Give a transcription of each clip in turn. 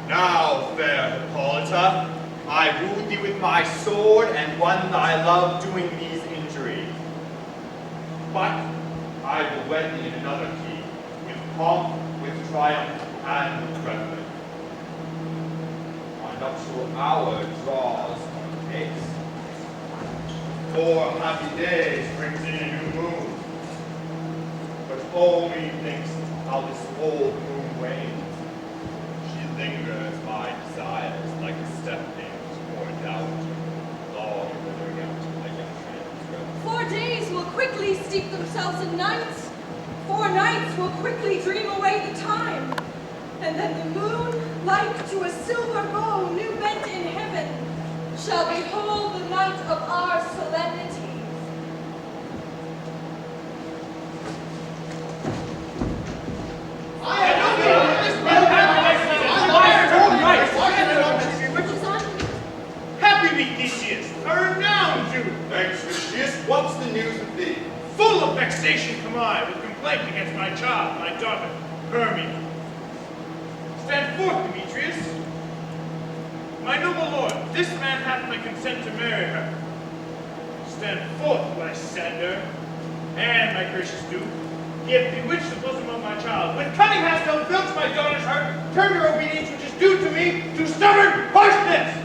Now, fair Hippolyta, I wooed thee with my sword and won thy love doing these injuries. But I will wed thee in another key, with pomp, with triumph, and with reverence. Our nuptial hour draws on pace. 4 happy days brings in a new moon. But only thinks how this old moon wanes. Lingers my desires like a step nymph poured out, long withering out like a transgress. 4 days will quickly steep themselves in nights. 4 nights will quickly dream away the time. And then the moon, like to a silver bow new bent in heaven, shall behold the night of our solemnities. Theseus, a renowned Jew. Thanks, Theseus. What's the news of thee? Full of vexation come I, with complaint against my child, my daughter, Hermia. Stand forth, Demetrius. My noble lord, this man hath my consent to marry her. Stand forth, Lysander, and my gracious Duke. He hath bewitched the bosom of my child. With cunning hast thou filched my daughter's heart, turned her obedience, which is due to me, to stubborn harshness.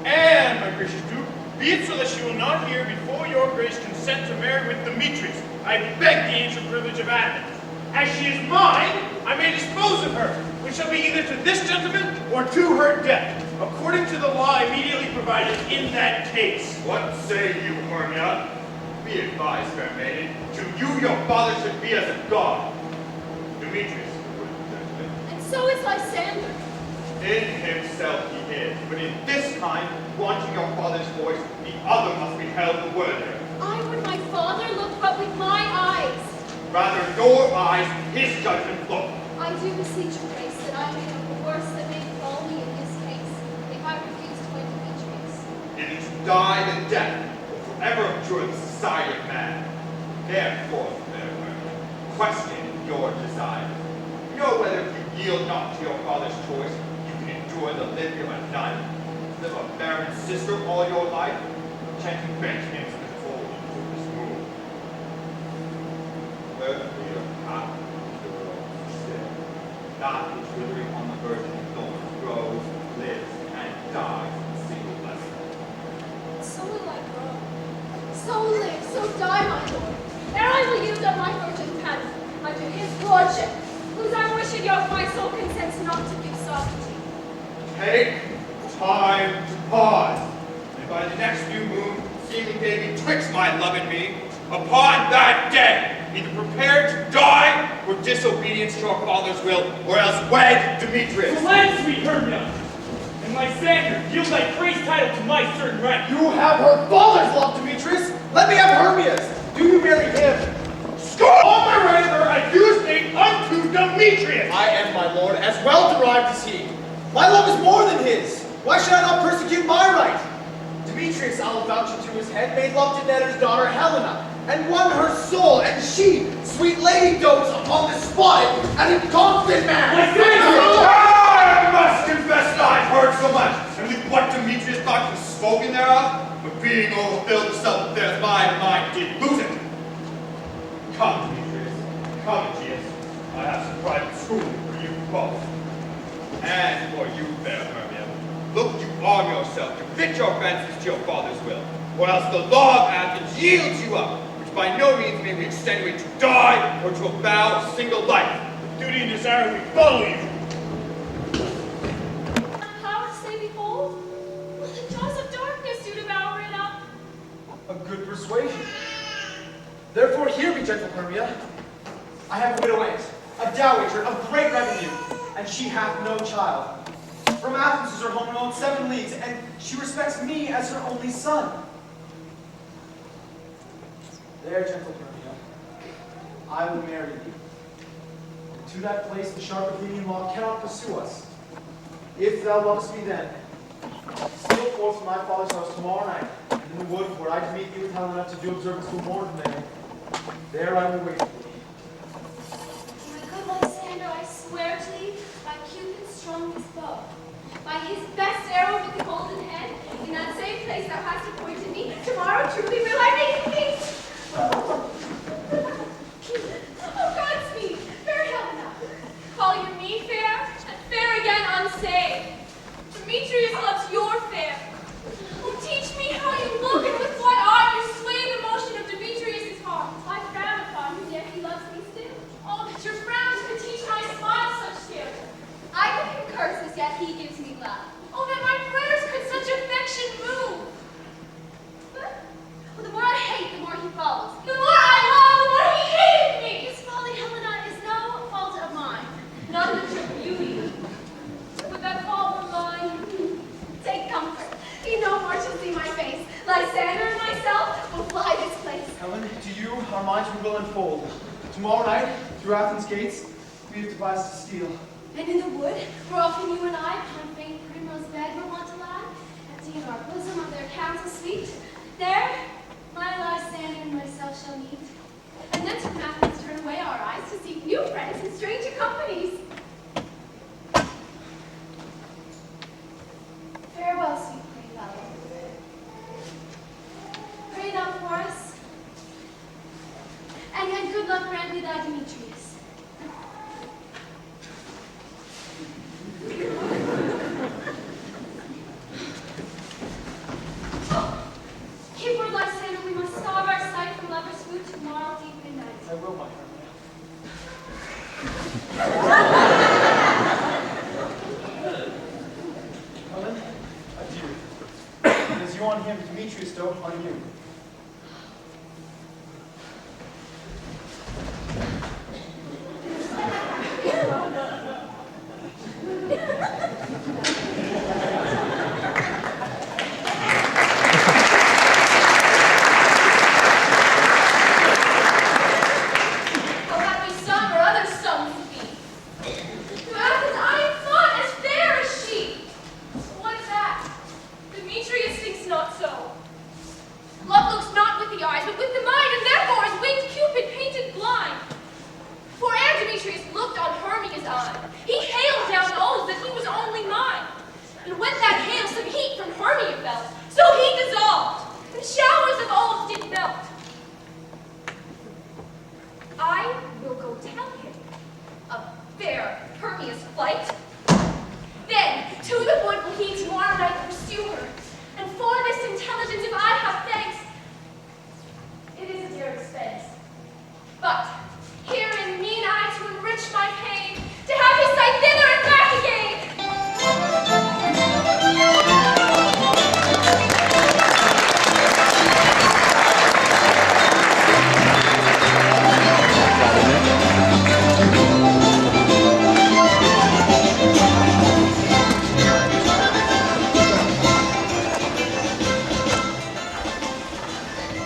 And, my gracious Duke, be it so that she will not hear before your grace consent to marry with Demetrius. I beg the ancient privilege of Athens. As she is mine, I may dispose of her, which shall be either to this gentleman or to her death, according to the law immediately provided in that case. What say you, Hermia? Be advised, fair maiden. To you your father should be as a god. Demetrius, gentleman. And so is Lysander. In himself he is, but in this kind, wanting your father's voice, the other must be held the worthier. I would my father look but with my eyes. Rather your eyes, his judgment look. I do beseech your grace that I may know the worst that may befall me in this case, if I refuse to wed Demetrius. Either to die the death, or forever abjure the society of man. Therefore, question your desires. Know whether if you yield not to your father's choice, you can endure the living of a nun, live a barren sister all your life, chanting Benjamin's control into this moon. Where the freedom path is the world still, that which withering on the virgin thorns grows, lives, and dies in single blessing. So will I grow, so live, so die, my lord. Ere I will yield up my virgin path under his lordship, whose anguish and yoke my soul consents not to give sovereignty. Take time to pause, and by the next new moon, seeming day betwixt my love and me, upon that day, either prepare to die for disobedience to our father's will, or else wed Demetrius. To land, sweet Hermia, and Lysander, yield thy praise title to my certain right. You have her father's love, Demetrius. Let me have Hermia's. Do you marry him? Score all my right of her I do state unto Demetrius. I am, my lord, as well derived as he. My love is more than his. Why should I not persecute my right? Demetrius, I'll vouch to his head, made love to Netter's daughter Helena, and won her soul, and she, sweet lady, dotes upon the spotted and inconstant man. I must confess that I've heard so much, and with what Demetrius thought was spoken thereof, but being overfilled with self-affairs, my mind did lose it. Come, Demetrius, come, Aegeus. I have some private schooling for you both. And for you, fair Hermia, look you arm yourself to fit your fancies to your father's will, or else the law of Athens yields you up, which by no means may be extenuated to die or to a vow of single life. With duty and desire we follow you. Power to say behold, will the jaws of darkness do devour it up? A good persuasion. Therefore, hear me, gentle Hermia. I have a widow aunt, a dowager of great revenue, and she hath no child. From Athens is her home alone 7 leagues, and she respects me as her only son. There, gentle Hermia, I will marry you. To that place the sharp Athenian law cannot pursue us. If thou lovest me then, steal forth from my father's house tomorrow night, and in the wood where I can meet thee with Helena to do observance to a morning day. There I will wait for thee. My good Lysander, I swear to thee, by Cupid's strongest bow, by his best arrow with the golden head, in that same place thou hast appointed me, tomorrow truly will I make thee. Oh, Godspeed, fair Helena, call you me fair, and fair again unsaved. Demetrius loves your fair. Oh, teach me how you look, and with what art you sway the motion of Demetrius' heart. I frown upon him, yet he loves me still. Oh, that your frowns could teach my smile such skill. I give him curses, yet he gives me love. Oh, that my prayers could such affection move. But the more I hate, the more he follows. The more I love, the more he hated me. His folly, Helena, is no fault of mine. None of your beauty. But that fault were mine. Take comfort. He no more shall see my face. Lysander and myself will fly this place. Helen, to you our minds we will unfold. Tomorrow night, through Athens' gates, we have devised to steal. And in the wood, where often you and I upon faint primrose bed were wont to lie, empty in our bosom of their counsel sweet, there my Lysander and myself shall meet. And thence from Athens turn away our eyes to seek new friends and stranger companies. Farewell, sweet playfellow. Pray thou for us, and good luck grant thee thy Demetrius. Keep word, Lysander, we must starve our sight from lovers' food tomorrow deep midnight. I will, my Hermia. Helen, adieu. It is you on him, Demetrius dote on you. flight? Then to the wood will he tomorrow night pursue her, and for this intelligence if I have thanks, it is a dear expense. But herein mean I to enrich my pain, to have his sight thither and back again.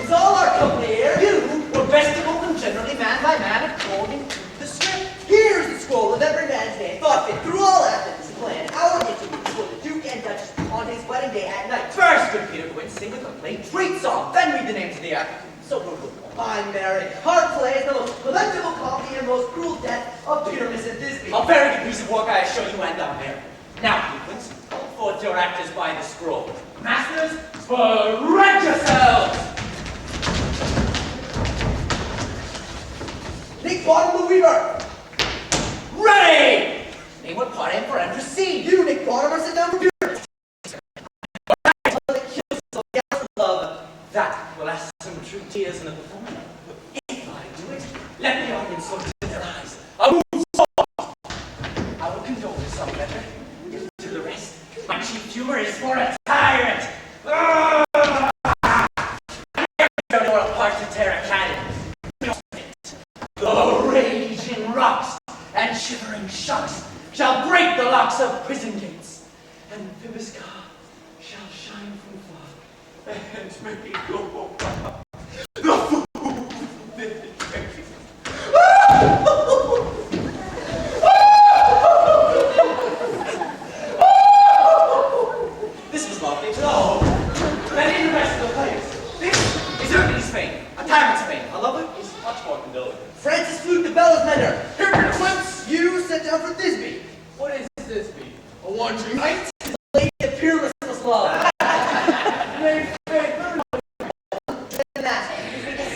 Is all our company here? You were vestibuled and generally man by man according to the script. Here's the scroll of every man's name, thought fit through all Athens, plan our interview before the Duke and Duchess on his wedding day at night. First, good Peter Quinn, sing a complete treat song, then read the names of the actors. So good. I'm married. Hard play is the most collectible copy and most cruel death of Pyramus and Thisbe. A very good piece of work, I assure you, and I'm married. Now, Quince, call forth your actors by the scroll. Masters, spread yourselves! Nick Bottom the Weaver! Ready! Name what part and for and proceed. You, Nick Bottom, are sit down for Pyramus. Love. That will ask some true tears in the performance. If I do it, let the audience look in their eyes. I will soft. I will condole to some better. To the rest, my chief humor is for a tyrant. Nor a part to tear a cannon. The raging rocks and shivering shocks shall break the locks of prison gates, and Phoebus' car shall shine from far, and make go the fool. This was lovely to know. And in the rest of the players, this is Ernie's fame, a tyrant's fame. A lover is much more condolent. Francis Flute the Bellows Mender. Here, Quince, you set down for Thisbe. What is Thisbe? A wandering knight? Is a lady of peerless love. As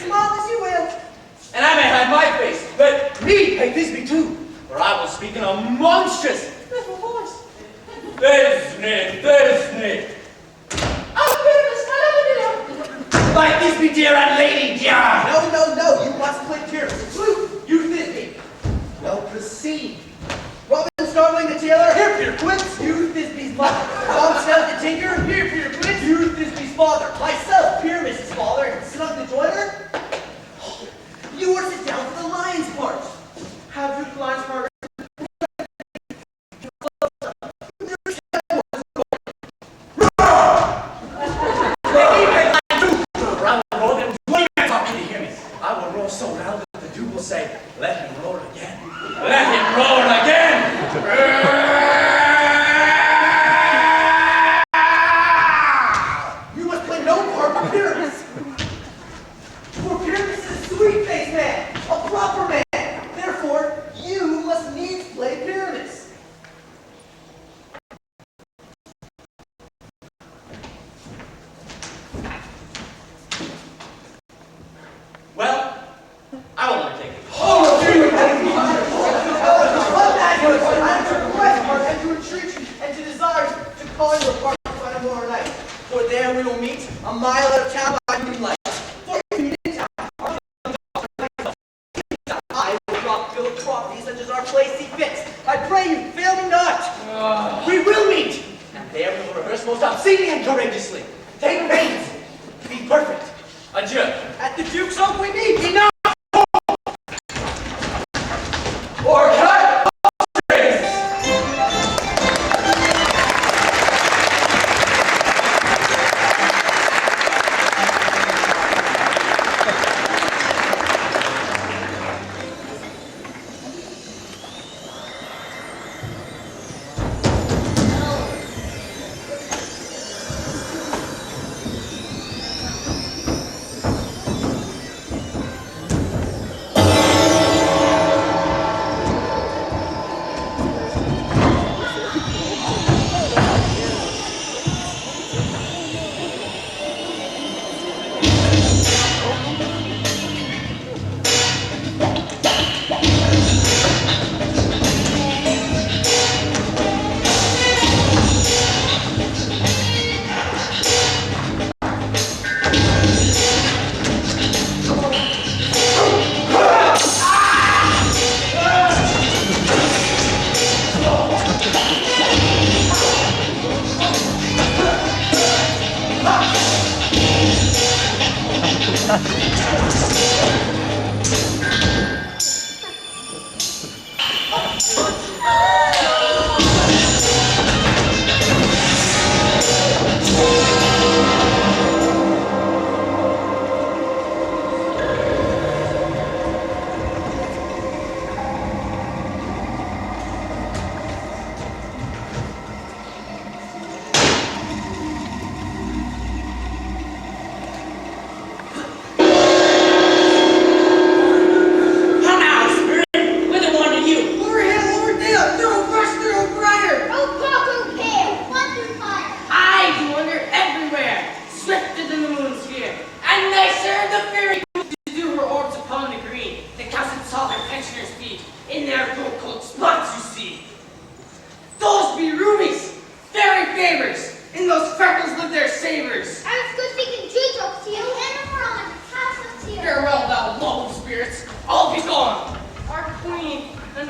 small as you will. And I may hide my face, but me pay Thisbe too, for I will speak in a monstrous little voice. Thisbe. By Thisbe dear and lady dear. No, you must play Pyramus. Flute, you Thisbe. Well, proceed. Robin Starling the tailor. Here, Peter Quince. You Thisbe's mother. Tom Snell the tinker. Here, Peter Quince. You Thisbe's father. Myself, Pyramus' father, and Snug the joiner. You are to sit down for the lion's part. Have your lion's part. So loud that the Duke will say, let him roar again. Let him roar again! You must play no part for Pyramus. For Pyramus is a sweet-faced man, a proper man. Therefore, you must needs play Pyramus. Well, I will undertake it. I am to request part and to entreat you and to desire to call you apart on tomorrow night. For there we will meet a mile out of town by moonlight. For if you meet in town, I will drop build property such as our place see fit. I pray you, fail me not. We will meet, and there we will rehearse most obscenely and courageously. Take pains. Be perfect. Adieu. At the Duke's Oak we meet. Enough. Or cut strings.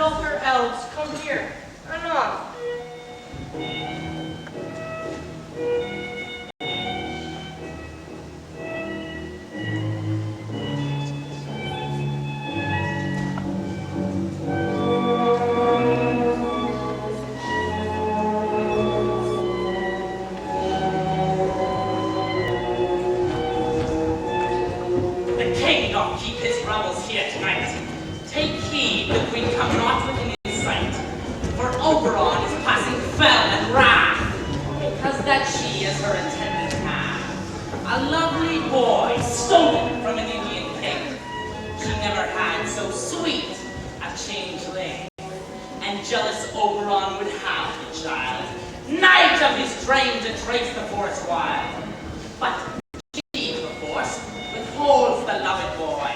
adulterer elves, come here. Anon. The king doth keep his revels here tonight. Take heed the queen come not within his sight, for Oberon is passing fell and wrath, because that she is her attendant hath. A lovely boy stolen from an Indian king. She never had so sweet a changeling, and jealous Oberon would have the child, night of his train to trace the forest wild. But she, perforce, withholds the loved boy,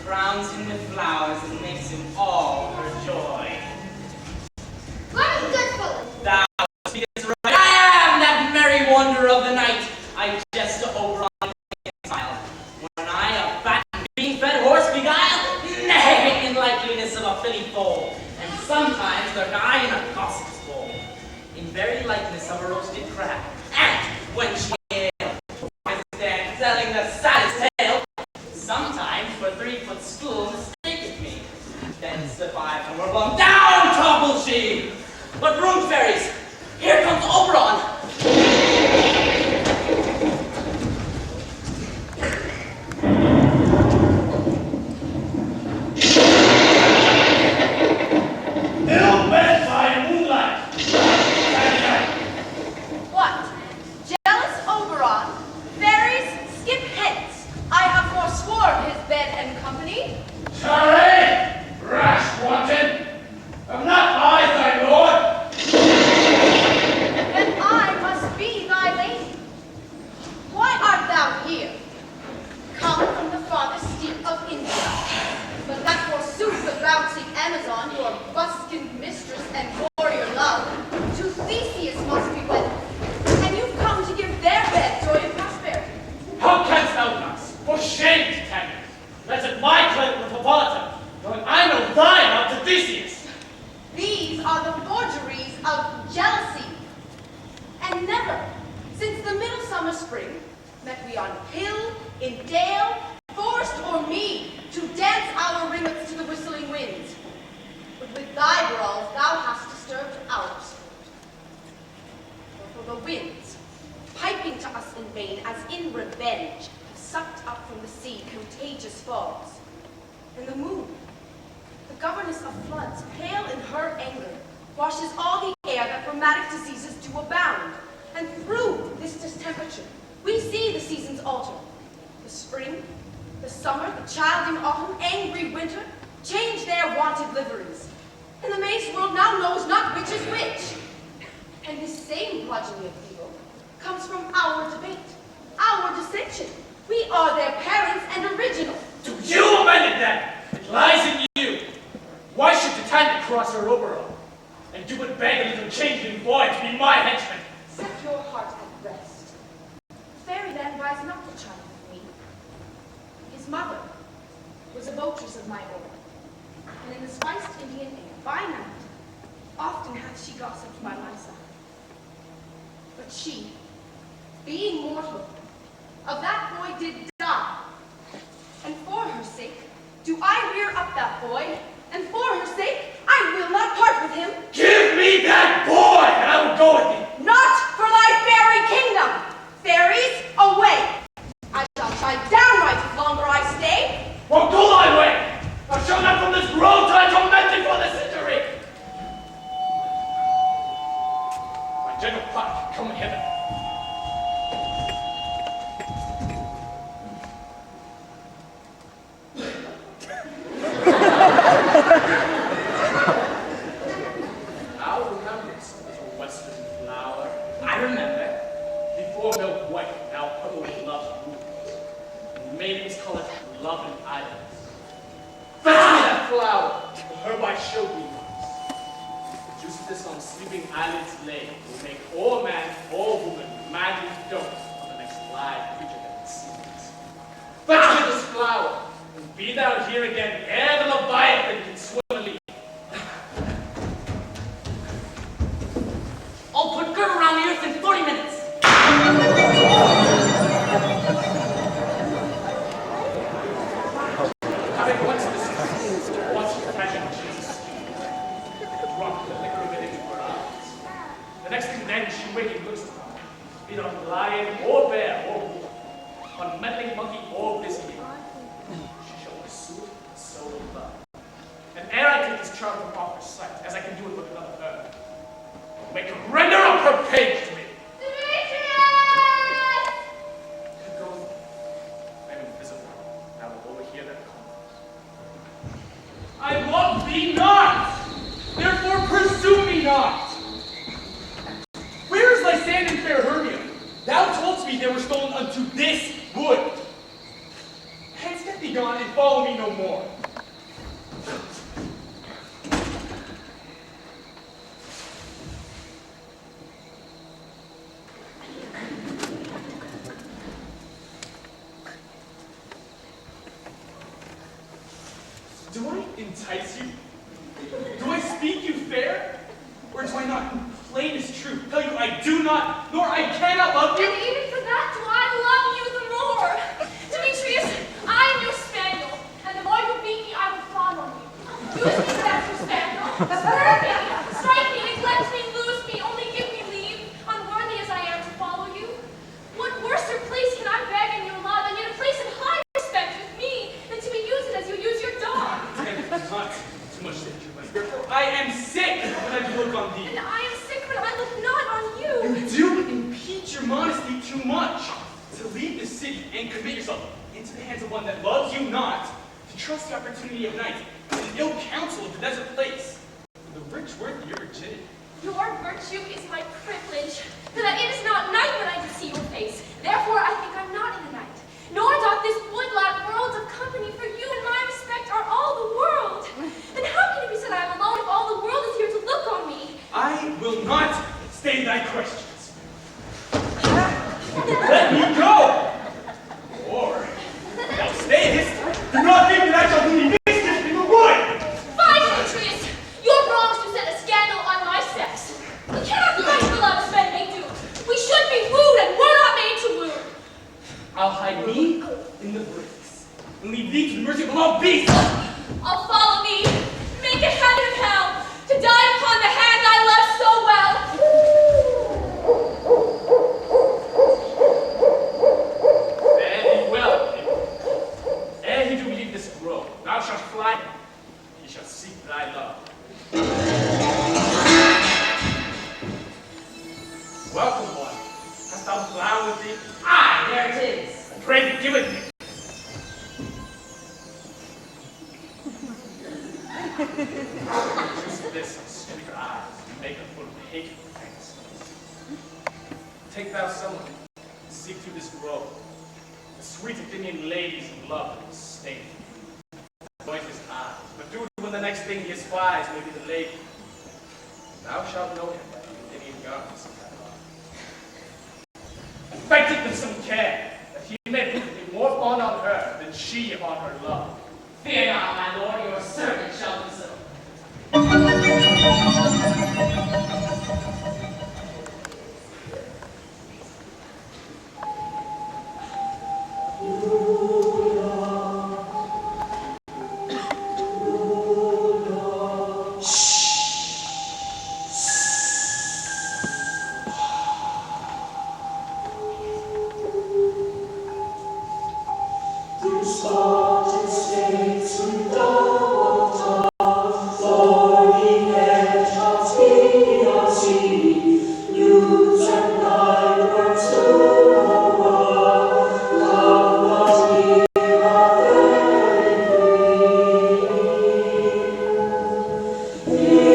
crowns him with flowers and makes him all her joy. What a good fellow! Thou speakest right. I am that merry wanderer of the night. I jest to Oberon and smile. When I a fat and bean-fed horse beguile, nay, in likeliness of a filly foal, and sometimes lurk I in a gossip's bowl, in very likeness of a roasted crab. And when she I stand telling the saddest tale, sometimes for 3-foot stool mistaketh me. Then slip I from her bum, down topple she! But room fairies, here comes Oberon! Ill met by moonlight. What? Jealous Oberon? Fairies, skip hence. I have forsworn his bed and company. Charade, rash wanton. Am not I thy lord? Then I must be thy lady. Why art thou here? Come from the farthest steep of India. But that forsooth the bouncing Amazon, your buskined mistress and warrior love, to Theseus must be wed. And you've come to give their bed joy and prosperity. How canst thou thus? For shame, Titania. That's at my credit with Hippolyta, knowing I know thy love to Theseus. These are the forgeries of jealousy. And never, since the midsummer spring, met we on hill, in dale, forest or mead, to dance our ringlets to the whistling winds. But with thy brawls thou hast disturbed ours. For the winds, piping to us in vain, as in revenge, have sucked up from the sea contagious fogs. And the moon, the governess of floods, pale in her anger, washes all the air that rheumatic diseases do abound. And through this distemperature, we see the seasons alter. The spring, the summer, the childing autumn, angry winter, change their wonted liveries. And the maze world now knows not which is which. And this same progeny of evil comes from our debate, our dissension. We are their parents and original. Do you amend it then? It lies in you. Why should Titania cross her Oberon? And you would beg a little changeling boy to be my henchman? Set your heart at rest. Fairy then buys not the child of me. His mother was a votress of my own, and in the spiced Indian air, by night, often hath she gossiped by my side. But she, being mortal, of that boy did die. And for her sake, do I rear up that boy, and for her sake, I will not part with him. Give me that boy, and I will go with thee. Not for thy fairy kingdom! Fairies, away! I shall die downright if longer I stay. Well, go thy way. Thou shalt not from this grove till I torment thee for this injury. My gentle puck, come hither. Thou rememberest little western flower? I remember. Before milk white, now purple with love's wound. And maidens call it love and islands. Fetch me that flower, the herb I showed thee once. Juice of this on sleeping eyelids lay will make all man, all woman madly dote on the next live creature that it sees. Fetch me this flower, and be thou here again ere the Leviathan can swim a league. next thing then she waking looks upon, be it on lion or bear or wolf, on meddling monkey or busy bee. She shall pursue it and so will love. And ere I take this charm from off her sight, as I can do it with another her, I'll make her render up her page to me. Demetrius! Go with me. I am invisible. I will overhear their converse. I love thee not! Therefore pursue me not! Where is thy sand and fair Hermia? Thou toldst me they were stolen unto this wood. Hence get thee gone and follow me no more. Do I entice you? Do I speak you fair? Or do I not, plain as true, tell you I do not, nor I cannot love you? And even for that do I love you the more. Demetrius, I am your spaniel, and the more you beat me, I will fawn on you. Use me as your spaniel. Spur me, strike me, neglect me, lose me, only give me leave, unworthy as I am to follow you. What worser place can I beg in your love, and yet a place in high respect with me, than to be used as you use your dog? Not too much danger, my dear, for I am sick when I do look on thee. And I am sick, but I look not on you. You do impede your modesty too much. To leave the city and commit yourself into the hands of one that loves you not, to trust the opportunity of night, and an ill counsel of the desert place, for the rich worth of your virginity. Your virtue is my privilege, for that it is not night when I do see your face. Therefore I think I'm not in the night. Nor doth this wood lack worlds of company, for you in my respect are all the world. Then how can it be said I am alone if all the world is here to look on me? I will not stay thy questions. Let me go! Or, thou stay this, do not think that I shall do thee mischief in the wood! Fie, Demetrius! Your wrongs do set a scandal on my sex. We cannot fight for love as men may do. We should be wooed, and we're not made to woo. I'll hide me in the bricks, and leave thee to the mercy of all beasts! I'll follow me, make a heaven of hell, to die upon the hand I love so well. Fare thee well, Hippolyta. Ere he do leave this grove, thou shalt fly, he shall seek thy love. Welcome, boy. Hast thou flower with thee? Aye, there it is. I pray thee, give it me. Choose this and sweet eyes, and make her full of hateful fantasies. Take thou someone, and seek through this grove, the sweet Athenian ladies of love and state. Anoint his eyes, but do it when the next thing he espies may be the lady. Thou shalt know him by the Athenian garments of that love. Affect it with some care, that he may put thee more fond on her than she upon her love. Fear not, my lord, your servant shall do so. Yeah.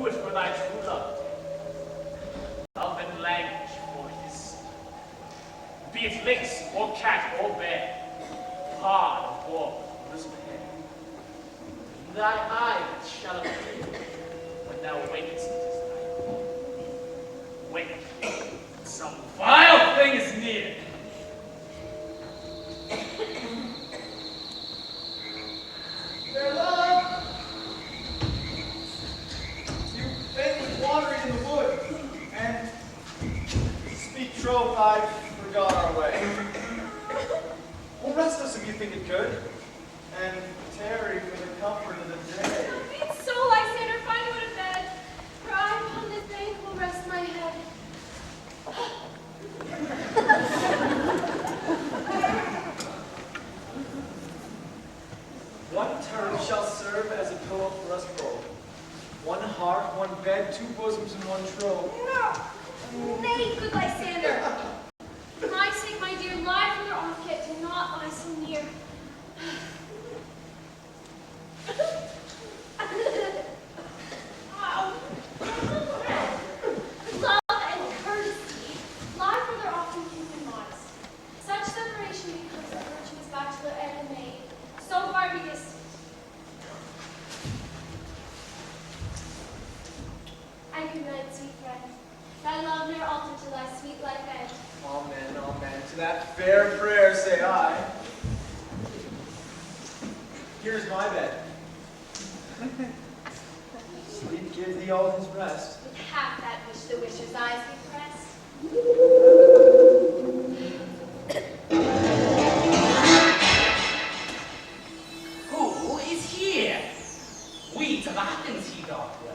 do it for thy true love. Love and language for his. Be it lynx or cat or bear, hard or crisp hair. Thy eye that shall appear when thou wakest this night. Wake, some vile thing is near. Fair love! You faintly wandering in the wood, and speak troth, I forgot our way. Well, rest us if you think it good, and tarry for the comfort of the day. It's so, Lysander, find you in a bed, for I upon this bank will rest my head. One turf shall serve as a pillow for us both. One hearth, one bed, two bosoms, and one trove. No! Nay, good Lysander. For my sake, my dear, lie further off, yet do not lie so near. Love and courtesy lie further off than human modesty. Such separation becomes a virtuous bachelor and a maid. So far be distant. And good night, sweet friend. Thy love ne'er alter to thy sweet life end. Amen, amen. To that fair prayer say I. Here's my bed. Sleep give thee all his rest. With half that which the wisher's eyes be pressed. Who is here? Weeds of Athens he doth wear.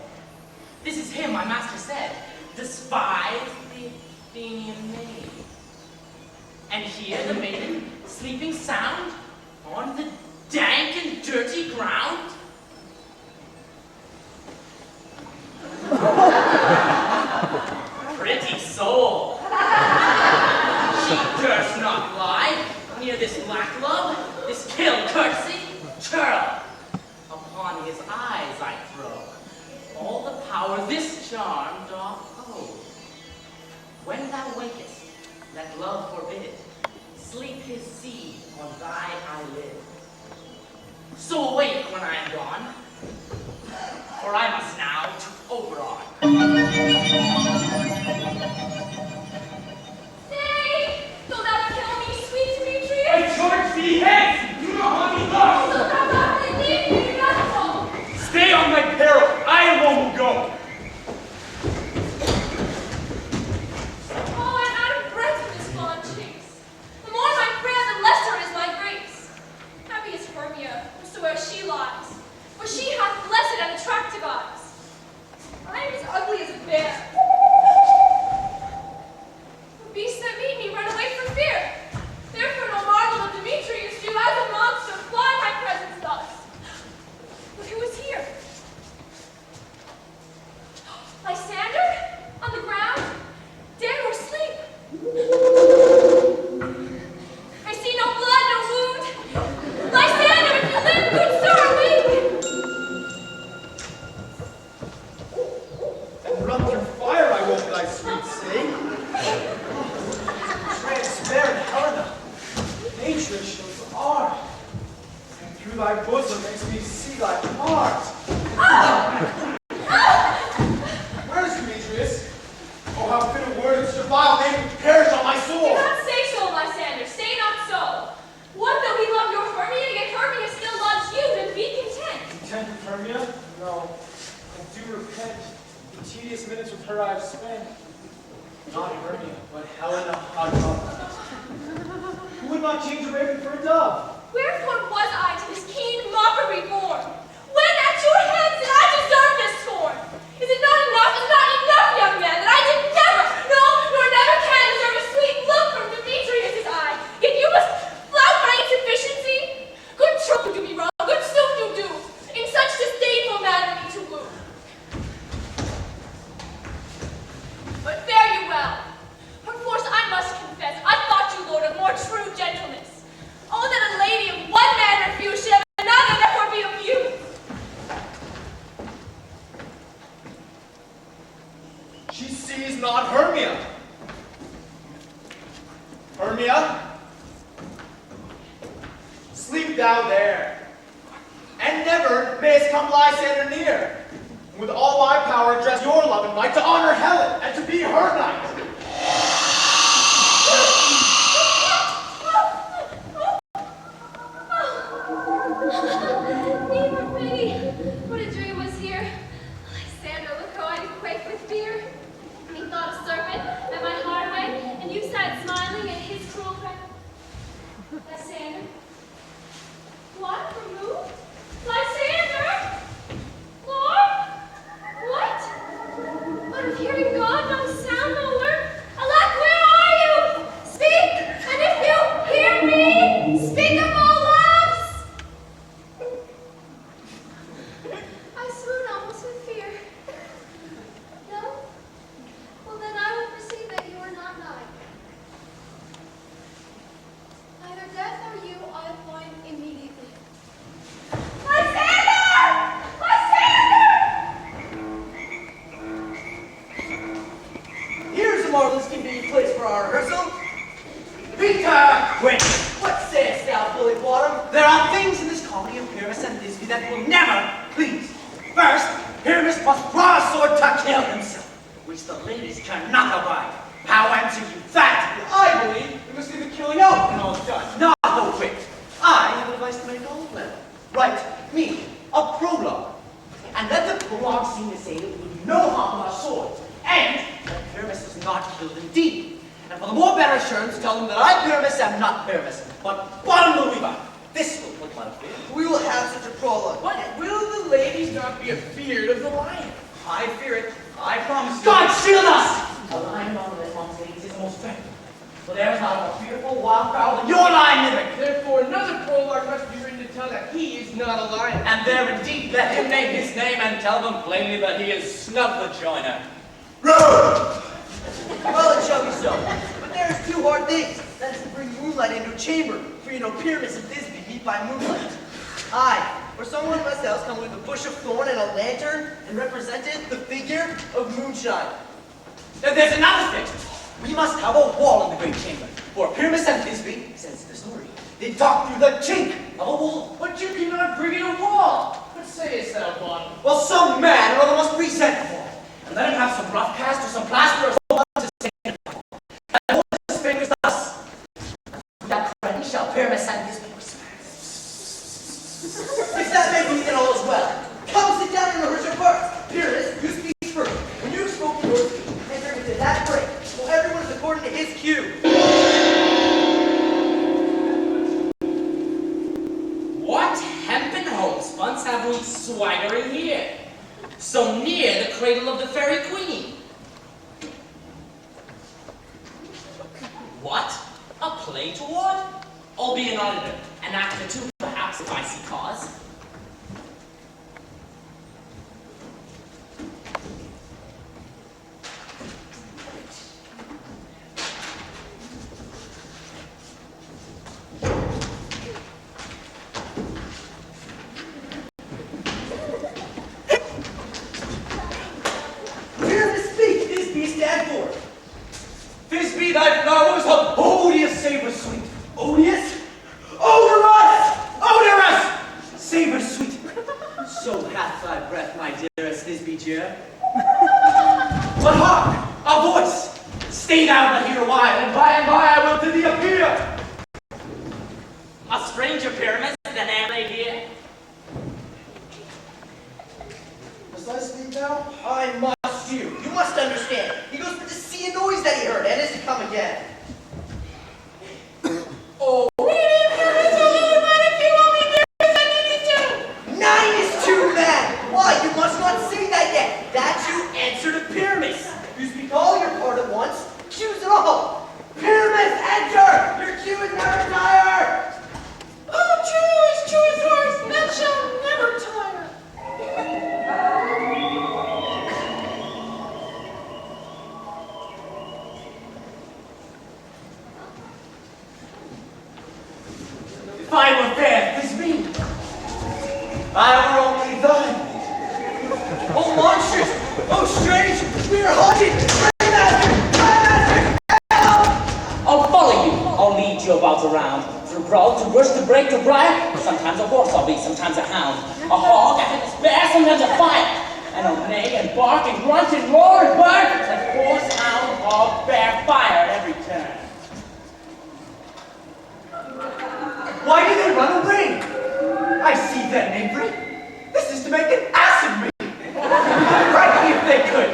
This is him, my master said, despise the Athenian maid. And here the maiden, sleeping sound, on the dank and dirty ground. Pretty soul. She durst not lie near this lack love, this kill courtesy, churl. Upon his eyes I throw all the power this charm doth hold. When thou wakest, let love forbid, sleep his seed on thy eyelid. So awake when I am gone, for I must now to Oberon. Stay! Wilt thou kill me, sweet Demetrius? I charge thee hence! Do not hunt me thus! Wilt thou not leave me, vessel? Stay on thy peril! I alone will go! Oh, I'm out of breath in this fond chase. The more my prayer, the lesser is my grace. Happy is Hermia, wheresoe'er she lies, for she hath blessed and attractive eyes. I am as ugly as a bear. The beasts that meet me run away for fear. Therefore no marvel of Demetrius do as a monster fly my presence thus. But who is here? Lysander? On the ground? Dead or asleep? I see no blood, no wound. Lysander, if you live, good sir, awake! And run through fire I won't thy sweet sake. Transparent Helena, nature shows art, and through thy bosom makes me see thy heart. Where's Demetrius? Oh, how fit a word, such a vile name would perish on my Do soul. not say so, Lysander, say not so. What though he love your Hermia, yet Hermia still loves you, then be content. Content with Hermia? No, I do repent. The tedious minutes with her I have spent. Not Hermia, but Helena Hogmother. Who would not change a raven for a dove? Wherefore was I to this keen mockery born? When at your hands did I deserve this scorn? Is it not enough, young man, that I did never, no, nor never can deserve a sweet look from Demetrius' eye? Yet you must flout my insufficiency? Good troth do me wrong, good sooth you do, in such disdainful manner me to woo. But fare you well. Perforce I must confess, I thought you, Lord, of more true gentleness. Oh, that a lady of one man refuse should have another, therefore be of you. She sees not Hermia. Hermia, sleep thou there, and never mayest come Lysander near. And with all my power address your love and might to honor Helen and to be her knight. Need for pity. What a dream was here. Lysander, look how I quake with fear. Methought a serpent at my heartway, and you sat smiling at his cruel threat. Lysander? What? Removed? Lysander? Lord? What? Out of hearing God, no sound, no word. Alack, where are you? Speak, and if you hear me, speak of all loves. I swoon almost with fear. No? Well, then I will perceive that you are not nigh. Neither death nor you I find immediately. Lysander! Lysander! Here's a marvelous convenient place for our rehearsal. Peter! Wait, what sayest thou, bully bottom? There are things in this comedy of Pyramus and Thisbe that will never please. First, Pyramus must draw a sword to kill himself, which the ladies cannot abide. How answer you that? I believe we must leave the killing out when all is done. Not no wit. I have advice to make all well. Write me a prologue, and let the prologue seem to say that we will do no harm with our swords, and that Pyramus is not killed indeed. And for the more better assurance, tell them that I, Pyramus, am not Pyramus, but Bottom the Weaver. This will put one of fear. We will have such a prologue. What? Will the ladies not be afeard of the lion? I fear it. I promise you. God shield us! A lion among the ladies is the most dreadful. For there is not a more fearful wild fowl than your lion mimic. Therefore, another prologue must be written to tell that he is not a lion. And there indeed let him name his name and tell them plainly that he is Snub the Joiner. Well, it shall be so. But there's two hard things. That is to bring moonlight into a chamber. For you know, Pyramus and Thisbe meet by moonlight. Aye, or someone must else come with a bush of thorn and a lantern and represented the figure of moonshine. Then there's another thing. We must have a wall in the great chamber. For Pyramus and Thisbe, says the story, they talk through the chink of a wall. But you cannot bring in a wall. What sayest thou, Bottom? Well, some man or other must reset the wall. And let him have some rough cast or some plaster or someone to sand it. And hold his fingers thus. That friend shall Pyramus and Thisbe whisper. If that may be, then all is well. Come sit down and rehearse your parts. Pyramus, you speak first. When you spoke yours, enter into that break. So everyone is according to his cue. What hempen homespuns have we swaggering here? So near the cradle of the fairy queen. What? A play toward? Albeit not an act or two, perhaps, if I see cause. Pyramus, speak. Thisbe stand for. Thisbe, thy flowers of odious savor sweet. Odious? Odorous! Odorous! Savor sweet. So hath thy breath, my dearest Thisbe dear. But hark! A voice! Stay thou but here a while, and by I will to thee appear. A stranger Pyramus than am they here? Must I speak now? I must you. You must understand. He goes for to see a noise that he heard, and is to come again. Oh, really, Pyramus? But if you want me to, I need to. 9 is too bad. Why, you must not say that yet. That you answer to Pyramus. You speak all your part at once. Cues it all. Pyramus, enter. Your cue is never tire. Oh, true is yours, that shall never tire. If I were fair, Thisbe, I were only thine. Oh, monstrous! Oh, strange! We are haunted! First to break the briar, sometimes a horse I'll be, sometimes a hound. A hog, a headless bear, sometimes a fire. And I'll neigh and bark and grunt and roar and burn, like horse, hound, hog, bear, fire at every turn. Why do they run away? I see them angry. This is to make an ass of me. Right if they could.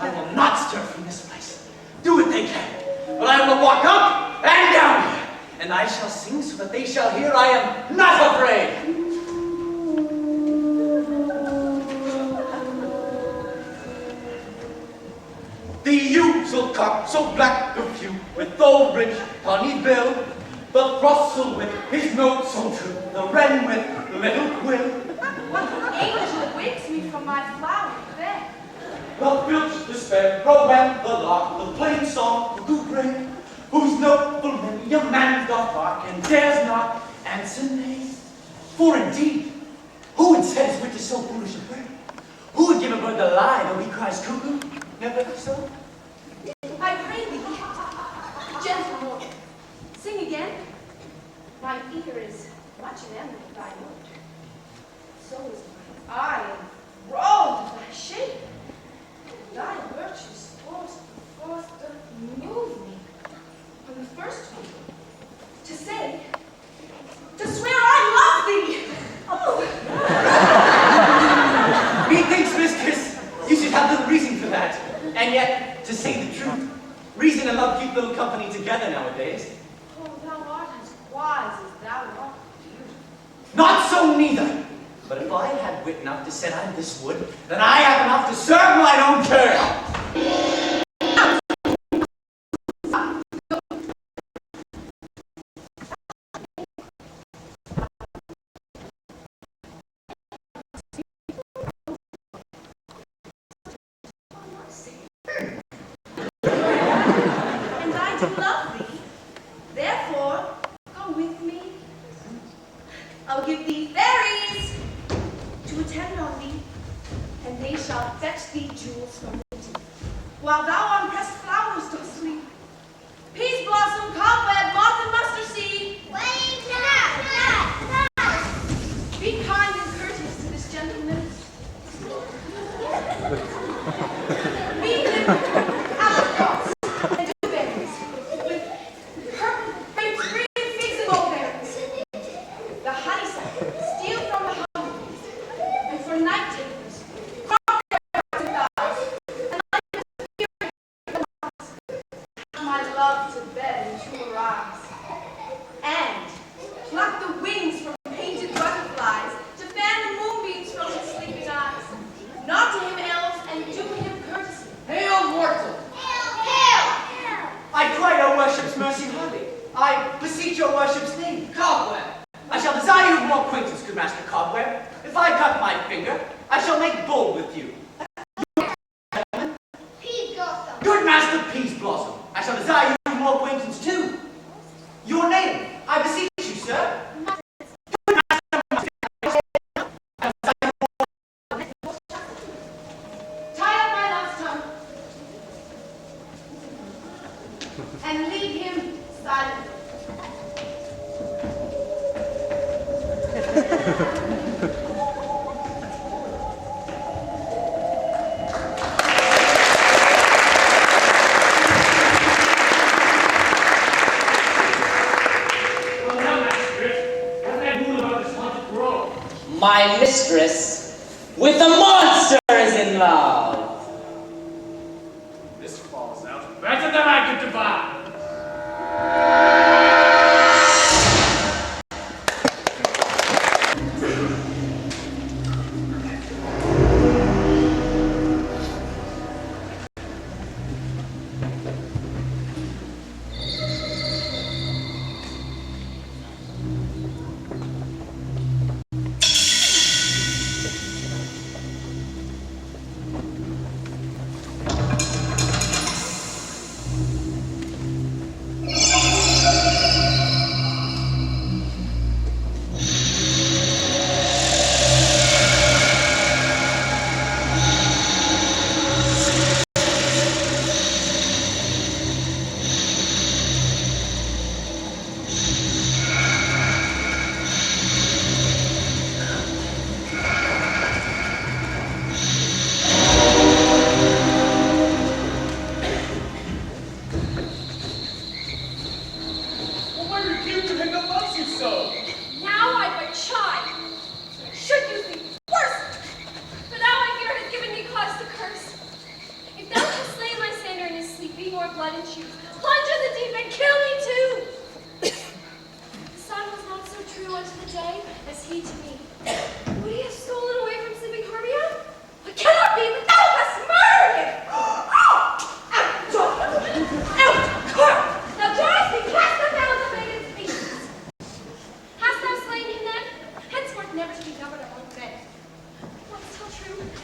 I will not stir from this place. Do what they can. But I will walk up and down here. And I shall sing so that they shall hear I am not afraid. The usual cock, so black of hue, with the rich tawny bill, the throstle with his note so true, the wren with the little quill. What angel wakes me from my flowery bed? The filch, the sparrow, and the lark, the plain song, the goose, whose note full many a man doth bark, and dares not answer nay. For indeed, who would set his wit to so foolish a bird? Who would give a bird the lie, though he cries cuckoo? Never so? I pray thee, gentle mortal, sing again. My ear is much enamored with thy note. So is my eye enthralled with thy shape. Thy virtues force to move me from the first view. To say, to swear I love thee! Oh! Methinks, mistress, you should have little reason for that. And yet, to say the truth, reason and love keep little company together nowadays. Oh, thou art as wise as thou art beautiful. Not so neither. But if I had wit enough to set out of this wood, then I have enough to serve mine own turn. And I do love thee. Therefore, go with me. I'll give thee fairies to attend on thee, and they shall fetch thee jewels from the deep, while thou on pressed flowers dost sleep. Peas blossom, cobweb, moth, and mustard seed. Wait, no. Be kind and courteous to this gentleman. Feed him apricots and dewberries, with purple grapes, green figs, and mulberries. The honeysuckle, steal from the honeybees, and for night tapers, crocodiles and thighs, and like the spirit of my love to bed into her eyes, and pluck the wings from painted butterflies to fan the moonbeams from his sleeping eyes. Nod to him, elves, and do him courtesy. Hail, mortal! Hail! I cry your worship's mercy hardly. I beseech your worship's name, Cobweb. I shall desire you more acquaintance, good Master Cobweb. If I cut my finger, I shall make bold with you. Peas blossom. Good Master Peas Blossom, I shall desire you more acquaintance too. Your name, I beseech you, sir. Tie up my love's tongue and leave him silently. Well, now, mistress, what that rule about this haunted grove? My mistress with the monster is in love. This falls out better than I could divide.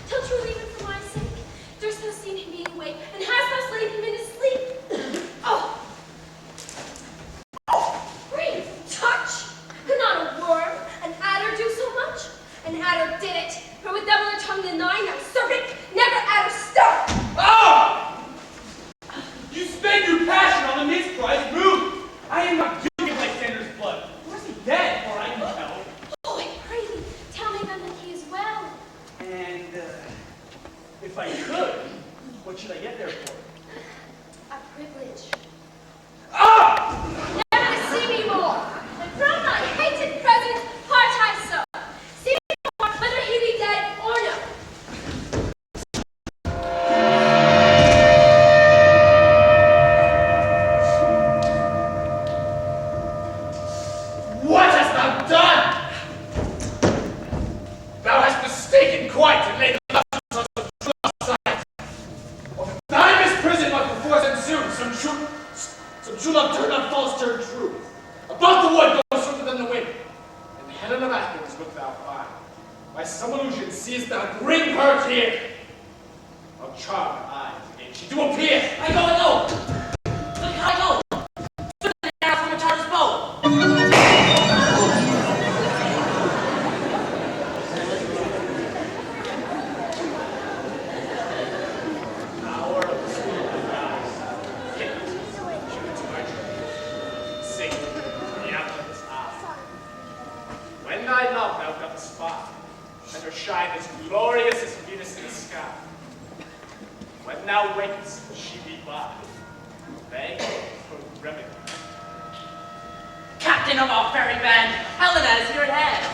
till truly even for my sake, durst thou seen him being awake, and hast thou slain him in his sleep? Oh! Brave touch! Could not a worm, an adder do so much? An adder did it, for with doubler tongue than thine, thou serpent, never adder stirred! Ah! You spend your passion on the misprized move. I am not guilty of Lysander's blood. Or is he dead, for I can tell? Oh, I pray thee, tell me then that he is well. And, if I could, what should I get there for? A privilege. Ah! Never to see me more, and from thy hated presence part I so. See me no more, whether he be dead or no. What hast thou done? Thou hast mistaken quite and laid the lessons on the true side. Of thy misprison must perforce ensue some true love turned on false turned true. Above the wood goes swifter than the wind, and the Helen of Athens wilt thou find. By some illusion seest thou bring her here. I'll charm her eyes again she do appear. I go alone. Look how I go. Sooner than an arrow from a Tartar's bow. Hour of the school of guys. Hit, shoot to my tree. Sing, the apple of this eye. When thy love thou doth spy, and her shine as glorious as Venus in the sky. When thou wakest, she be by, beg for remedy. Captain of our fairy band, Helena is here at hand,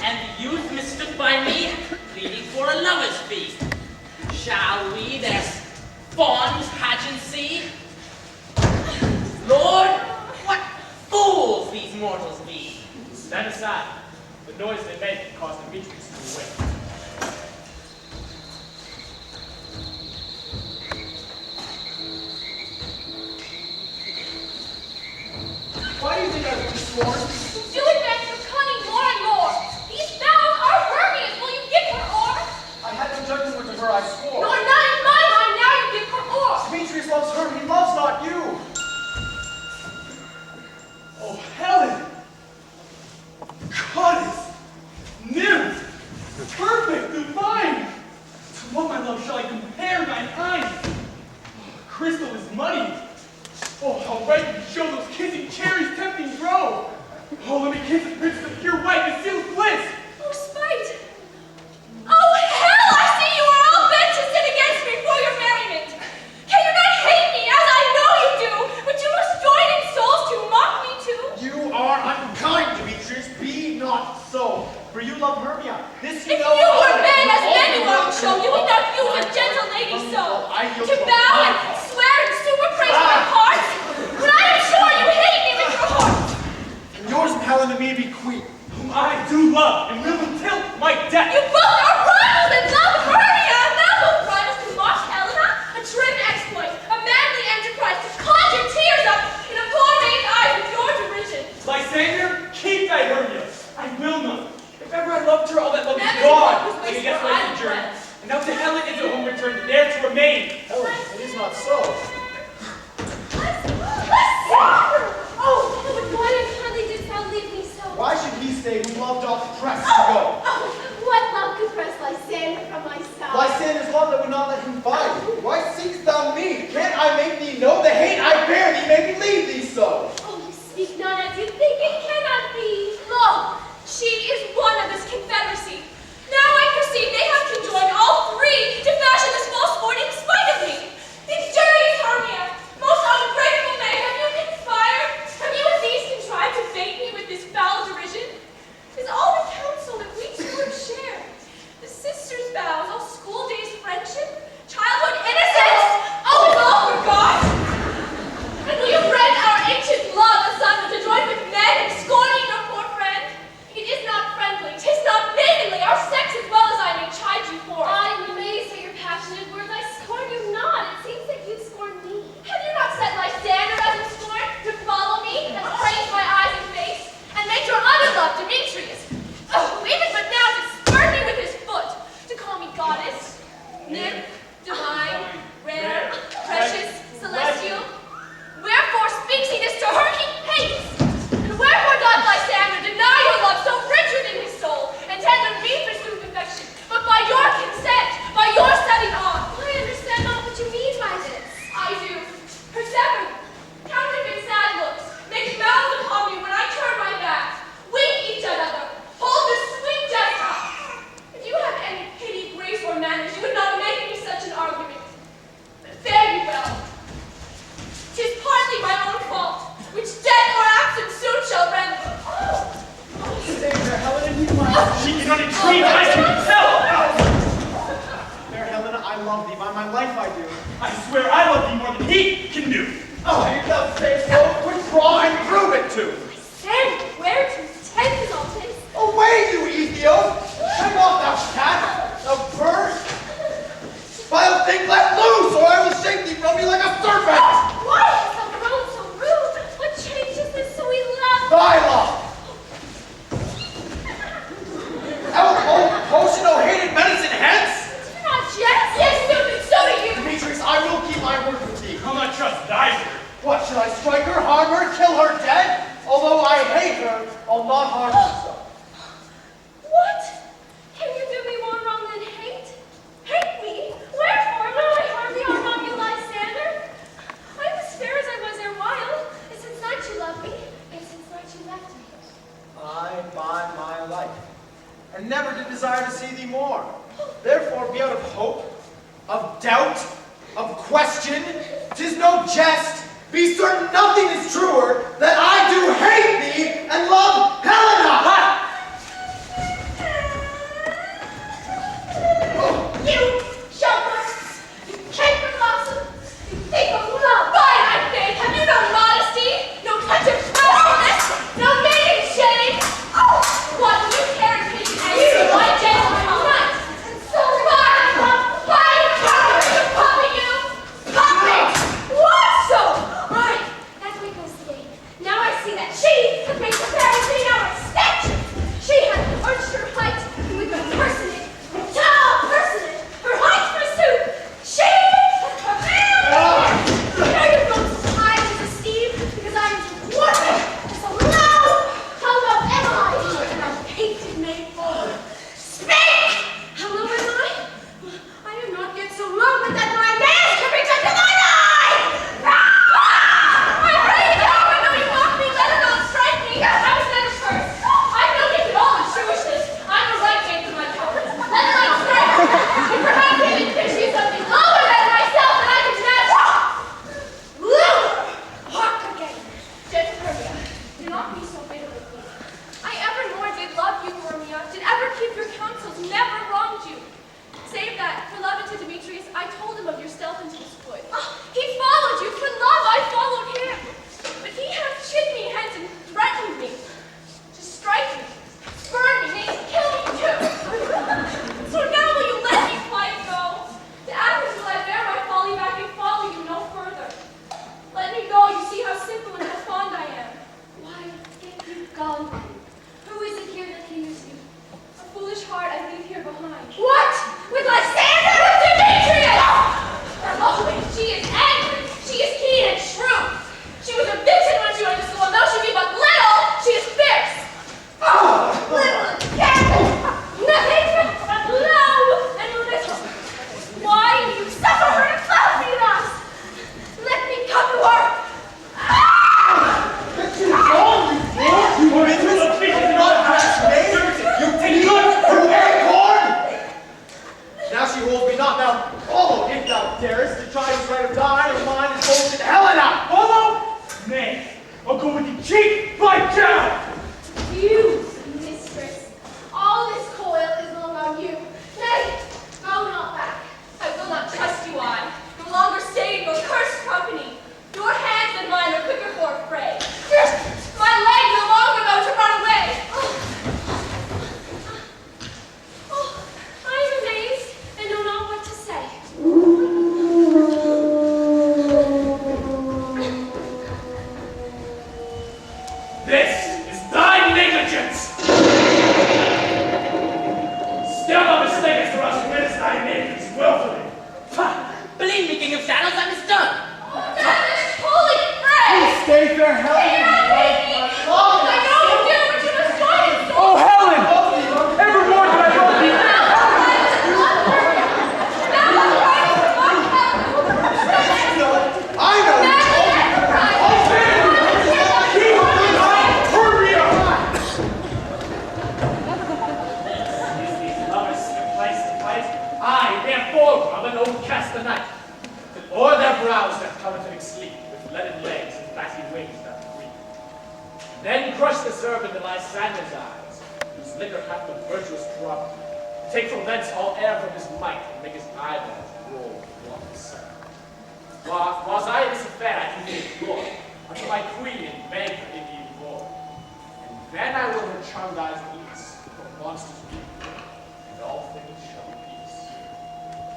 and the youth mistook by me, pleading for a lover's feast. Shall we their fond pageant see? Lord, what fools these mortals be! Stand aside. The noise they make caused Demetrius to awake. Why do you think I've been sworn? Do advance your cunning more and more. These vows are Hermia's. Will you give her or? I had no judgment to her, I swore. Nor none in my mind. Now you give her or. Demetrius loves her, he loves not you. Oh, Helen! Goddess! Nymph! Perfect, divine! To what, my love, shall I compare thine eyes? Oh, crystal is muddy. Oh, how right you show those kissing cherries tempting grow! Oh, let me kiss the princess of pure white, the seal of bliss! Oh, spite. Oh, hell! I see you are all bent to sin against me for your merriment. Can you not hate me as I know you do, but you must join in souls to mock me too? You are unkind, Demetrius. Be not so. For you love Hermia. This If you were men as men you are shown, you would not use a gentle lady so. To bow and swear and super-praise my parts. But I am sure you hate me with your heart. And yours and Helen and me be queen. Whom I do love, and will until my death! You both are rivals and love Hermia, and thou both rivals to mock Helena. A trim exploit, a manly enterprise to conjure tears up in a poor maid's eyes with your derision. Lysander, keep thy Hermia! I will not. If ever I loved her, all that love is Never gone. was Like wasted against or my idle sojourn. breath. And now to Helen is a home returned, there to remain. Helen, it is not so. Lysander! Oh, but why unkindly didst thou leave me so? Why should he stay whom love doth press to go? Oh, what love could press Lysander from my side? Lysander's love that would not let him fight. Why seekst thou me? Can't I make thee know the hate I bear thee may believe thee so? Oh, you speak not as you think. It cannot be. Lo, she is one of this confederacy. Now I perceive they have conjoined all three to fashion this false sport in spite of me. Injurious Hermia, most ungrateful maid, have you conspired? Have you with these contrived to bait me with this foul derision? Is all the counsel that we two have shared, the sisters' vows, all school days' friendship, childhood innocence, all is all forgot? modest, nymph, divine, rare, precious, celestial. Wherefore speaks he this to her he hates? And wherefore doth Lysander deny your love so rich within his soul, and tender me forsooth affection, but by your consent, by your setting on? I understand not what you mean by this. I do. Persever, counterfeit sad looks, make mouths upon me when I turn my back, wink each another, hold the sweet jest up. If you have any pity, grace, or manners, you would not make me such an argument. But fare you well. 'Tis partly my own fault, which death or absence soon shall render. Stay there, Helena, you might. She cannot entreat, I can tell. Fair Helena, I love thee. By my life I do. I swear I love thee more than he can do. Oh, you don't say so. Withdraw and prove it to. Lysander, where to tend all this? Away, you Ethiop! Shake off, thou cat! Thou bird! Vile thing, let loose, or I will shake thee from me like a serpent! Why hast thou grown so rude? What change is this so we love? Thy love! Out, old potion, O hated medicine, hence! Do you not jest? Yes, stupid, so do you. Demetrius, I will keep my word with thee. I'll not trust thy word. What, should I strike her, harm her, kill her dead? Although I hate her, I'll not harm her so. What? Can you do me more wrong than hate? Hate me? Wherefore? No, I hardly harm on you, Lysander. I am as fair as I was erewhile, and since night you loved me, and since night you left me. I buy my life, and never did desire to see thee more. Therefore be out of hope, of doubt, of question. 'Tis no jest. Be certain nothing is truer, that I do hate thee and love Helena! You shelter! You canker blossom! You think of love! Fine, I think! Have you no modesty? No touch of truthfulness? No maiden shame? Oh! What, you care and pity you, my gentleman, nice and so fine! Fine, you puppy, you! Puppy! What so? Right, that's what goes today. Now I see that she has made the Pharisee now a statue. She has arched her height with a personage, a tall personage, her height pursuit. She has prevailed. Now you've grown so high in his esteem because I am so wonderful and so loud. How low am I? And I'm painted made for. Speak! How low am I? I am not yet so low but that my nails can reach unto thine eye. I pray you, I know you mock me, let it not strike me. I was never cursed. I know you did all the truishness. I'm a right hand to my cowards. Let it not strike me. And perhaps even think you something lower than myself that I can match. Lower! Hark again. Gentle Hermia, do not be so bitter with me. I evermore did love you, Hermia, did ever keep your counsels, never wronged you. Save that, for love unto Demetrius, I told him of your stealth into his foot. He followed you, for love I followed him. But he hath chid me hence and threatened me to strike me, spurn me, nay, to kill me too. So now will you let me quiet go? To Athens will I bear my folly back and follow you no further. Let me go, you see how simple and how fond I am. Why, get you gone. Who is it here that hears you? A foolish heart I leave here behind. What? With Lysander? With Demetrius! Oh, and she is angry. She is keen and shrewd. She was a vixen when she went to school, and though she be but little, she is fierce. Oh, little and careful. Nothing but low and little. Why do you suffer her to love me thus? Let me come to her. You business? Not dressed, maid? You thief! You acorn! Now she holds me not. Now follow, if thou darest, to try this right of thine or mine is both in Helena! Follow? Nay, I'll go with the cheek, by down! You, mistress, all this coil is long on you. Nay, go not back. I will not trust you I. No longer stay in your cursed company. Your hands and mine are quicker for a fray. My legs no longer know to run away. Oh, I am amazed and know not what to say. This is willfully. Believe me, King of Shadows, I was done. Oh, that is holy pray! Stay fair, Helen. Oh, I know, dear, but you must join it. Oh, Helen! Evermore that I love you. I know. These lovers in place to fight, I, therefore, brother, no cast the night. Till o'er their brows their counterfeiting sleep, with leaden legs and fatty wings that creep. Then crush the serpent in Lysander's eyes, whose liquor hath the virtuous drop. Take from thence all air from his might, and make his eyeballs roll with one sight. Whilst I this affair I can implore, unto my queen and beg her Indian lord. And then I will her charmed eyes ease, from monsters weep, and all things shall be peace.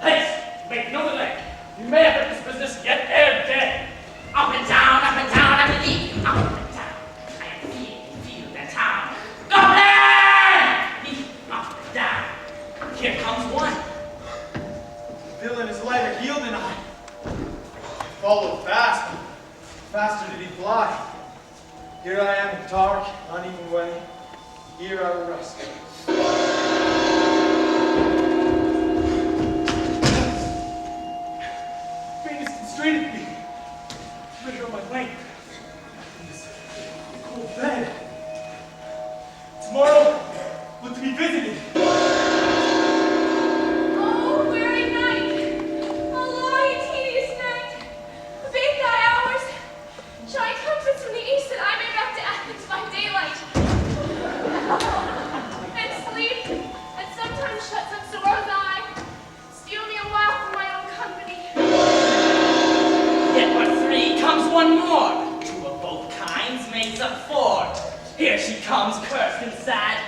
Haste! Make no delay! You may have this business yet ere day! Up and down, I believe. Up and down. I am feeling the town. Goblin! Up and down. Here comes one. The villain is lighter heeled than I. Followed fast. Faster did he fly. Here I am in dark, uneven way. Here I will rest. Fate has constrained me. Measure my length. In this cold bed. Tomorrow, look to be visited. Oh, weary night, a long and tedious night. Abate thy hours. Shine comforts from the east that I may back to Athens by daylight. And sleep, and sometimes shut some sore's eye. Steal me a while from my own company. Yet but three comes one more. Two of both kinds makes up four. Here she comes, cursed and sad.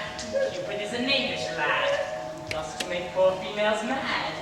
Cupid is a knavish lad, thus to make poor females mad.